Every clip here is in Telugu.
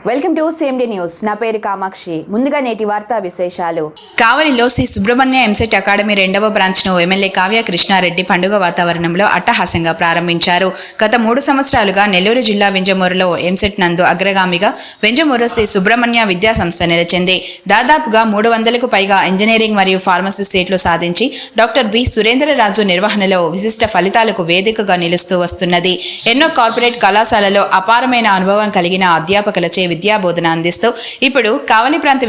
Welcome to CMD news. నా పేరు కామాక్షి. ముందుగా నేటి వార్తా విశేషాలు. కావలిలో శ్రీ సుబ్రహ్మణ్య ఎంసెట్ అకాడమీ 2వ బ్రాంచ్ను ఎమ్మెల్యే కావ్య కృష్ణారెడ్డి పండుగ వాతావరణంలో అట్టహాసంగా ప్రారంభించారు. గత 3 సంవత్సరాలుగా నెల్లూరు జిల్లా వింజమూరులో ఎంసెట్ నందు అగ్రగామిగా వింజమూరు శ్రీ సుబ్రహ్మణ్య విద్యా సంస్థ నిలిచింది. దాదాపుగా 300కు పైగా ఇంజనీరింగ్ మరియు ఫార్మసీ సీట్లు సాధించి డాక్టర్ బి సురేంద్రరాజు నిర్వహణలో విశిష్ట ఫలితాలకు వేదికగా నిలుస్తూ వస్తున్నది. ఎన్నో కార్పొరేట్ కళాశాలలో అపారమైన అనుభవం కలిగిన అధ్యాపకులచే విద్యా బోధన అందిస్తూ ఇప్పుడు కావలి ప్రాంత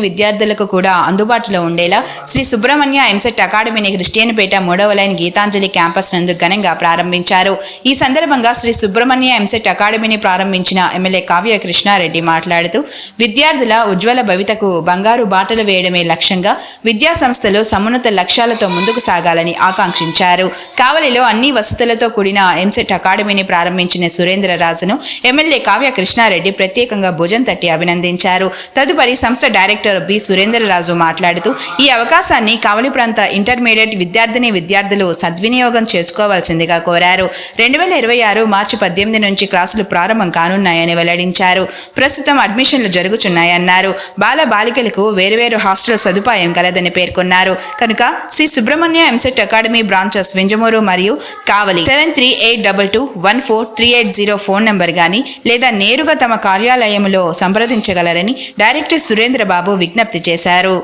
విద్యార్థులకు కూడా అందుబాటులో ఉండేలా శ్రీ సుబ్రహ్మణ్య ఎంసెట్ అకాడమీని క్రిస్టియన్పేట 3వ లైన్ గీతాంజలి క్యాంపస్ నందు ఘనంగా ప్రారంభించారు. ఈ సందర్భంగా శ్రీ సుబ్రహ్మణ్య ఎంసెట్ అకాడమీని ప్రారంభించిన ఎమ్మెల్యే కావ్య కృష్ణారెడ్డి మాట్లాడుతూ విద్యార్థుల ఉజ్వల భవితకు బంగారు బాటలు వేయడమే లక్ష్యంగా విద్యా సంస్థలు సమున్నత లక్ష్యాలతో ముందుకు సాగాలని ఆకాంక్షించారు. కావలిలో అన్ని వసతులతో కూడిన ఎంసెట్ అకాడమీని ప్రారంభించిన సురేంద్రరాజును ఎమ్మెల్యే కావ్య కృష్ణారెడ్డి ప్రత్యేకంగా భుజం తట్టి అభినందించారు. తదుపరి సంస్థ డైరెక్టర్ బి సురేంద్రరాజు మాట్లాడుతూ ఈ అవకాశాన్ని కావలి ప్రాంత ఇంటర్మీడియట్ విద్యార్థులు సద్వినియోగం చేసుకోవాల్సిందిగా కోరారు. 2026 మార్చి 18 నుంచి క్లాసులు ప్రారంభం కానున్నాయని వెల్లడించారు. ప్రస్తుతం అడ్మిషన్లు జరుగుతున్నాయన్నారు. బాల బాలికలకు వేరువేరు హాస్టల్ సదుపాయం కలదని పేర్కొన్నారు. కనుక శ్రీ సుబ్రహ్మణ్య ఎంసెట్ అకాడమీ బ్రాంచెస్ వింజమూరు మరియు కావలి 7382143880 ఫోన్ నంబర్ గాని లేదా నేరుగా తమ కార్యాలయంలో సంప్రదించగలరని డైరెక్టర్ సురేంద్రబాబు విజ్ఞప్తి చేశారు.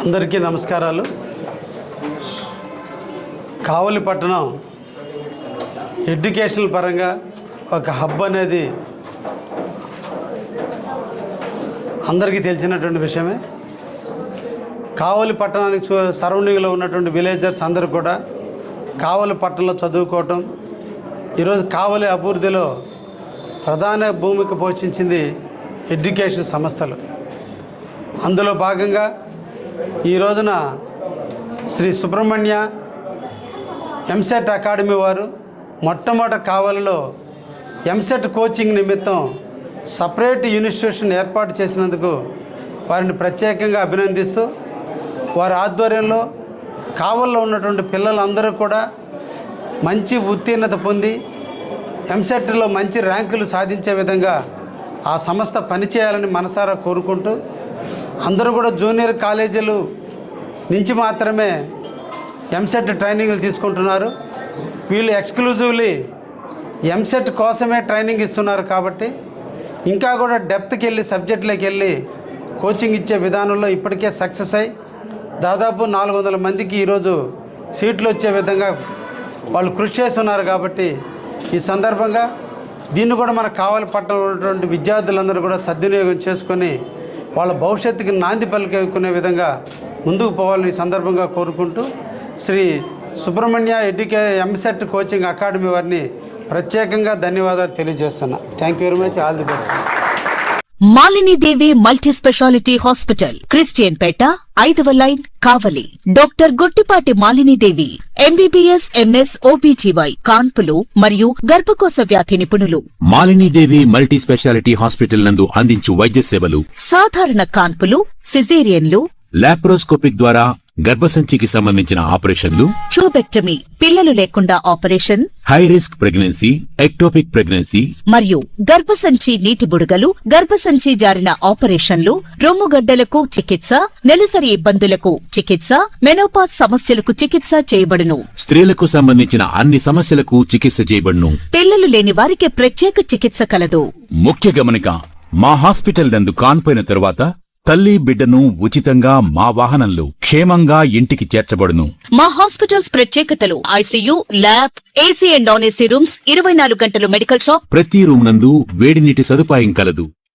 అందరికీ నమస్కారాలు. కావలి పట్టణం ఎడ్యుకేషనల్ పరంగా ఒక హబ్ అనేది అందరికీ తెలిసినటువంటి విషయమే. కావలి పట్టణానికి సరౌండింగ్లో ఉన్నటువంటి విలేజర్స్ అందరూ కూడా కావలి పట్టణంలో చదువుకోవటం, ఈరోజు కావలి అభివృద్ధిలో ప్రధాన భూమిక పోషించింది ఎడ్యుకేషన్ సంస్థలు. అందులో భాగంగా ఈ రోజున శ్రీ సుబ్రహ్మణ్య ఎంసెట్ అకాడమీ వారు మొట్టమొదట కావలిలో ఎంసెట్ కోచింగ్ నిమిత్తం సపరేట్ ఇన్స్టిట్యూషన్ ఏర్పాటు చేసినందుకు వారిని ప్రత్యేకంగా అభినందిస్తూ వారి ఆధ్వర్యంలో కావలిలో ఉన్నటువంటి పిల్లలందరూ కూడా మంచి ఉత్తీర్ణత పొంది ఎంసెట్లో మంచి ర్యాంకులు సాధించే విధంగా ఆ సంస్థ పనిచేయాలని మనసారా కోరుకుంటూ అందరూ కూడా జూనియర్ కాలేజీలు నుంచి మాత్రమే ఎంసెట్ ట్రైనింగ్లు తీసుకుంటున్నారు. వీళ్ళు ఎక్స్క్లూజివ్లీ ఎంసెట్ కోసమే ట్రైనింగ్ ఇస్తున్నారు. కాబట్టి ఇంకా కూడా డెప్త్కి వెళ్ళి సబ్జెక్టులోకి వెళ్ళి కోచింగ్ ఇచ్చే విధానంలో ఇప్పటికే సక్సెస్ అయ్యి దాదాపు 400 మందికి ఈరోజు సీట్లు వచ్చే విధంగా వాళ్ళు కృషి చేస్తున్నారు. కాబట్టి ఈ సందర్భంగా దీన్ని కూడా మన కావలి పట్టణంలో ఉన్నటువంటి విద్యార్థులందరూ కూడా సద్వినియోగం చేసుకొని వాళ్ళ భవిష్యత్తుకి నాంది పలుకునే విధంగా ముందుకు పోవాలని ఈ సందర్భంగా కోరుకుంటూ Shri Subrahmanya EAMCET coaching academy వారిని ప్రత్యేకంగా ధన్యవాదాలు తెలియజేస్తున్నా. Thank you very much. All the best. Malinidevi multi speciality hospital, Christianpet 5వ line, Kavali. Doctor Guttipati Malinidevi MBBS MS OBGY కాన్పులు మరియు గర్భకోశ వ్యాధి నిపుణులు. మాలినీదేవి మల్టీ స్పెషాలిటీ హాస్పిటల్ నందు అందించు వైద్య సేవలు: సాధారణ కాన్పులు, సిజేరియన్లు, లాప్రోస్కోపిక్ ద్వారా గర్భసంచికి సంబంధించిన ఆపరేషన్లు, ట్యూబెక్టమీ పిల్లలు లేకుండా operation, high risk pregnancy, ectopic pregnancy మరియు గర్భసంచి నీటి బుడగలు, గర్భసంచి జారిన ఆపరేషన్లు, రొమ్ముగడ్డలకు చికిత్స, నెలసరి ఇబ్బందులకు చికిత్స, మెనోపాజ్ సమస్యలకు చికిత్స చేయబడును. స్త్రీలకు సంబంధించిన అన్ని సమస్యలకు చికిత్స చేయబడును. పిల్లలు లేని వారికి ప్రత్యేక చికిత్స కలదు. ముఖ్య గమనిక: మా హాస్పిటల్ నందు కాన్పోయిన తరువాత తల్లి బిడ్డను ఉచితంగా మా వాహనంలో క్షేమంగా ఇంటికి చేర్చబడును. మా హాస్పిటల్స్ ప్రత్యేకతలు: ICU, lab, AC and non AC rooms, 24 గంటలు మెడికల్ షాప్, ప్రతి రూమ్ నందు వేడి నీటి సదుపాయం కలదు.